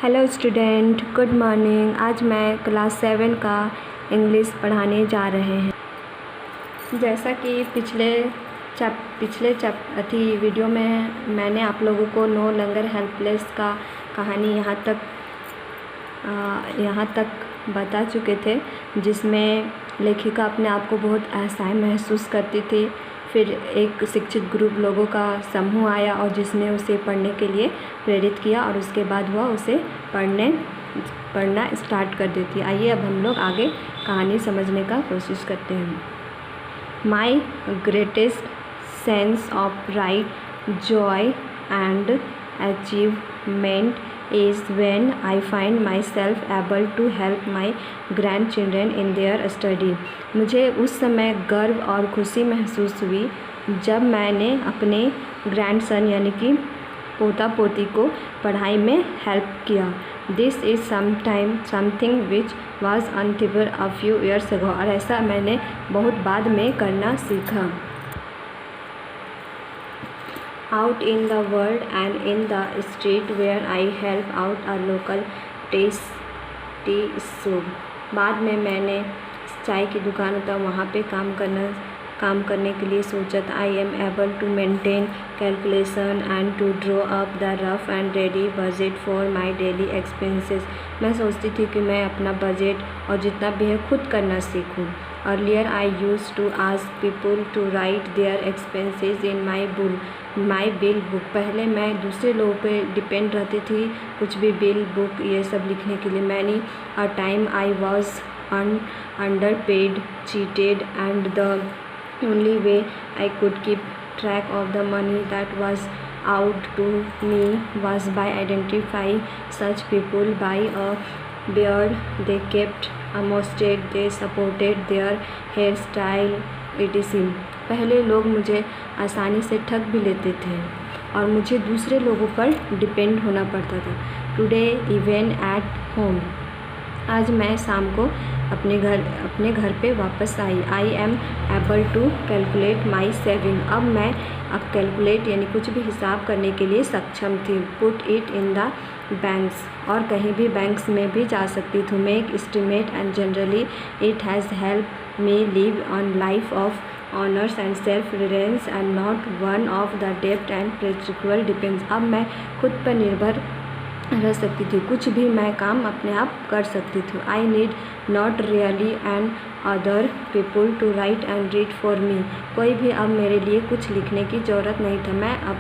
Hello student, good morning. आज मैं class 7 का इंग्लिश पढ़ाने जा रहे हैं। जैसा कि पिछले वीडियो में मैंने आप लोगों को नो लॉन्गर हेल्पलेस का कहानी यहाँ तक बता चुके थे, जिसमें लेखिका अपने आप को बहुत असहाय महसूस करती थी। फिर एक शिक्षित ग्रुप लोगों का समूह आया और जिसने उसे पढ़ने के लिए प्रेरित किया और उसके बाद वह उसे पढ़ना स्टार्ट कर देती। आइए अब हम लोग आगे कहानी समझने का कोशिश करते हैं। माई greatest sense of pride, Joy and achievement is when I find myself able to help my grandchildren in their study। मुझे उस समय गर्व और खुशी महसूस हुई जब मैंने अपने ग्रैंडसन यानी कि पोता पोती को पढ़ाई में हेल्प किया। This is something which was unthinkable a few years ago. और ऐसा मैंने बहुत बाद में करना सीखा। Out in the world and in the street where I help out a local tea shop। बाद में मैंने चाय की दुकान होता वहाँ पे काम करने के लिए सोचा था। I am able to maintain calculation and to draw up the rough and ready budget for my daily expenses. मैं सोचती थी कि मैं अपना बजट और जितना भी है खुद करना सीखूं। Earlier I use to ask people to write their expenses in my bill book. पहले मैं दूसरे लोगों पे डिपेंड रहती थी कुछ भी बिल बुक ये सब लिखने के लिए। Many a time I was underpaid, cheated, and the only way I could keep track of the money that was owed to me was by identifying such people by a beard they kept, a mustache they supported, their hairstyle etc। पहले लोग मुझे आसानी से ठग भी लेते थे और मुझे दूसरे लोगों पर डिपेंड होना पड़ता था। टुडे इवन एट होम, आज मैं शाम को अपने घर पे वापस आई। I am able to calculate my saving. अब कैलकुलेट यानी कुछ भी हिसाब करने के लिए सक्षम थी। Put it in the banks, और कहीं भी बैंक्स में भी जा सकती थी। Make estimate and generally it has help me live on life of honours and self reliance and not one of the डेप्ट एंड प्रेक्टिकल डिपेंड्स। अब मैं खुद पर निर्भर रह सकती थी, कुछ भी मैं काम अपने आप कर सकती थी। I need not really and other people to write and read for me. कोई भी अब मेरे लिए कुछ लिखने की ज़रूरत नहीं था, मैं अब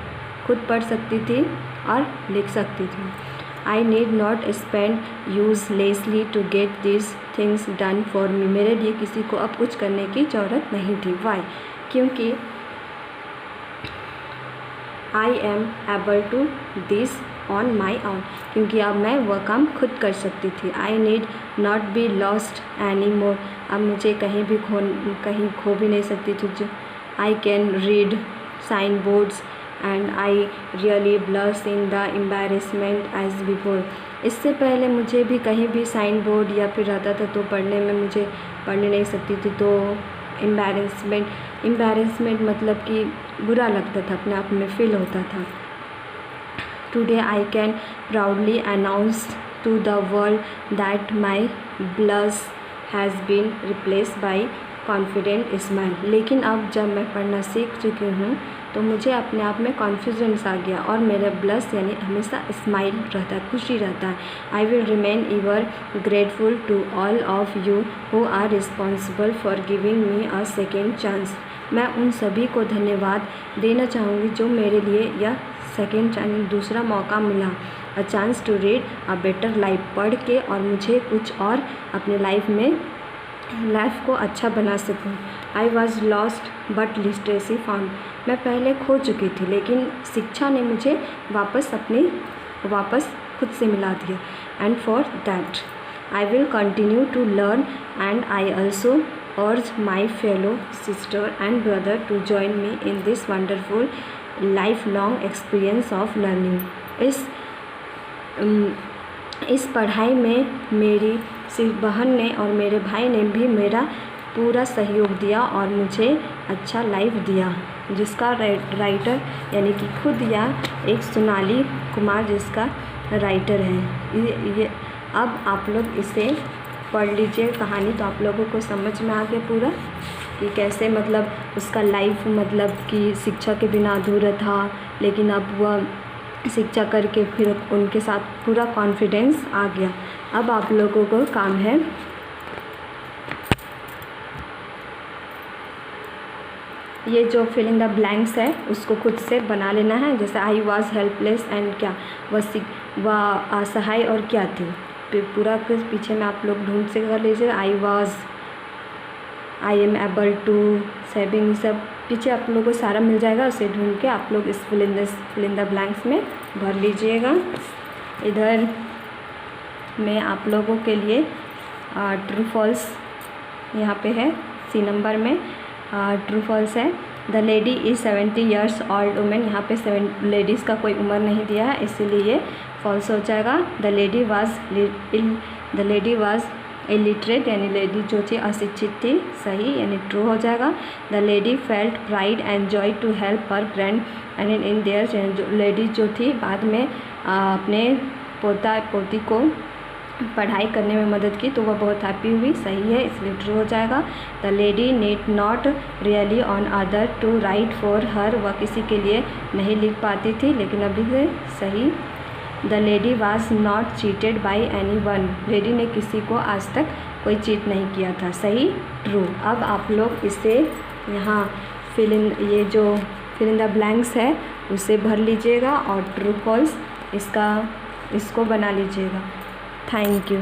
खुद पढ़ सकती थी और लिख सकती थी। I need not spend uselessly to get this things done for me. मेरे लिए किसी को अब कुछ करने की ज़रूरत नहीं थी। वाई? क्योंकि I am able to this on my own, क्योंकि अब मैं वह काम खुद कर सकती थी। I need not be lost any more. अब मुझे कहीं खो भी नहीं सकती थी। I can read sign boards and I really blush in the embarrassment as before. इससे पहले मुझे भी कहीं भी साइन बोर्ड या फिर रहता था तो पढ़ने में मुझे पढ़ नहीं सकती थी, तो एम्बैरेसमेंट मतलब कि बुरा लगता था, अपने आप में फील होता था। Today I can proudly announce to the world that my blush has been replace by confident smile. लेकिन अब जब मैं पढ़ना सीख चुकी हूँ तो मुझे अपने आप में कॉन्फिडेंस आ गया और मेरा ब्लश यानी हमेशा स्माइल रहता है, खुशी रहता है। I will remain ever grateful to all of you who are responsible for giving me a second chance. मैं उन सभी को धन्यवाद देना चाहूँगी जो मेरे लिए यह सेकेंड चांस, दूसरा मौका मिला। A chance to read a better life, पढ़ के और मुझे कुछ और अपने लाइफ को अच्छा बना सकूं। I was lost but literacy found. मैं पहले खो चुकी थी लेकिन शिक्षा ने मुझे वापस खुद से मिला दिया। And for that I will continue to learn and I also urge my fellow sister and brother to join me in this wonderful life long experience of learning. इस पढ़ाई में मेरी सिर्फ बहन ने और मेरे भाई ने भी मेरा पूरा सहयोग दिया और मुझे अच्छा लाइफ दिया, जिसका राइटर यानी कि खुद या एक सोनाली कुमार जिसका राइटर है। ये अब आप लोग इसे पढ़ लीजिए कहानी, तो आप लोगों को समझ में आ गया पूरा कि कैसे मतलब उसका लाइफ मतलब कि शिक्षा के बिना अधूरा था, लेकिन अब वह शिक्षा करके फिर उनके साथ पूरा कॉन्फिडेंस आ गया। अब आप लोगों को काम है ये जो फिल इन द ब्लैंक्स है उसको खुद से बना लेना है। जैसे आई वॉज हेल्पलेस एंड क्या, वह असहाय और क्या थी, पूरा कुछ पीछे में आप लोग ढूंढ से कर लीजिए। I am able to saving, सब पीछे आप लोगों को सारा मिल जाएगा, उसे ढूंढ के आप लोग इस फिल इन द ब्लैंक्स में भर लीजिएगा। इधर में आप लोगों के लिए ट्रू फॉल्स यहाँ पे है, सी नंबर में ट्रू फॉल्स है। The lady is 70 years old women, यहाँ पे लेडीज़ का कोई उम्र नहीं दिया है, इसीलिए ये फॉल्स हो जाएगा। द लेडी वाज इलिटरेट, यानी लेडी जो थी अशिक्षित थी, सही यानी ट्रू हो जाएगा। The lady felt pride and joy to help her grand and in there, lady जो थी बाद में अपने पोता पोती को पढ़ाई करने में मदद की तो वह बहुत हैप्पी हुई, सही है इसलिए ट्रू हो जाएगा। The lady need not really on other to write for her, वह किसी के लिए नहीं लिख पाती थी लेकिन अभी से सही। The lady was not cheated by any one, lady ने किसी को आज तक कोई चीट नहीं किया था, सही ट्रू। अब आप लोग इसे यहाँ ये जो फिल इन द ब्लैंक्स है उसे भर लीजिएगा और ट्रू फॉल्स इसको बना लीजिएगा। Thank you.